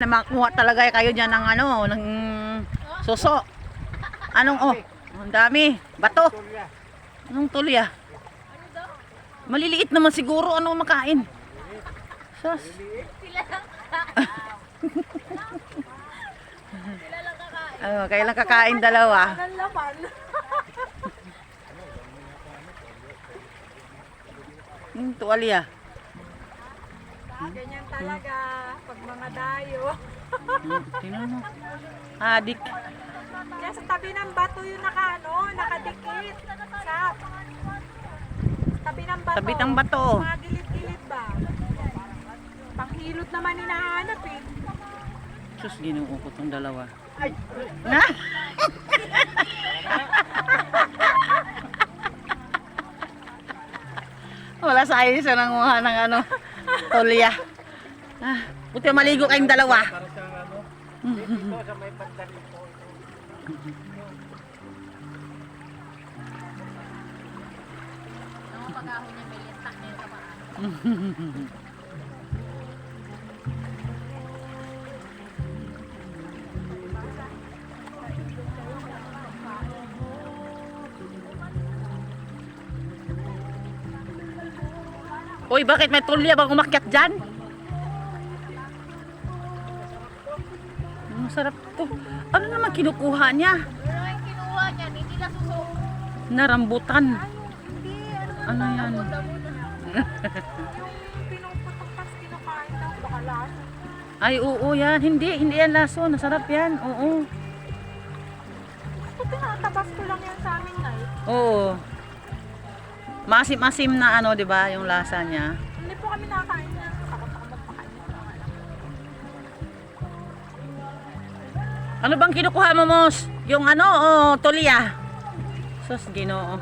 na makuha talaga kayo dyan ng ano, ng suso. Anong ang dami. Bato. Anong tulya? Maliliit naman siguro. Ano makain? Sus. Sila lang kakain. Kailan kakain dalawa? Ang laman. Yung tuwalya. Ganyan talaga pag mga dayo. Tingnan mo. Adik. Kaya sa tabi ng bato yung nakadikit. Sap. Tabi ng bato. Tabi ng bato. Mga gilid-gilid ba? Panghilot naman hinahanap eh. Sus, ginoo ko tong dalawa. Na? Wala sa ayos siya nanguha ng ano, tulya. Buti maligo kayong dalawa. Para siyang ano, dito sa may banda nito. Ang pag-ahon niya may lintak niya sa paan. Uy, bakit may tulya bang umakyat dyan? Masarap to. Ano naman kinukuha niya? Pero yung kinuha niya, hindi na suso. Narambutan. Hindi, Ano yan? Yung pinuputok pas kinakain daw, baka lasa. Ay, oo yan. Hindi yan laso. Nasarap yan. Oo. Ito tinatabas ko lang yan sa amin na eh. Oo. Masim-masim na ano, 'di ba, yung lasa niya. Hindi po kami nakakain na. Takot ako magpakain na mga alam. Ano bang kinukuha mo, Mos? Yung ano, tulya. Sus, Ginoo.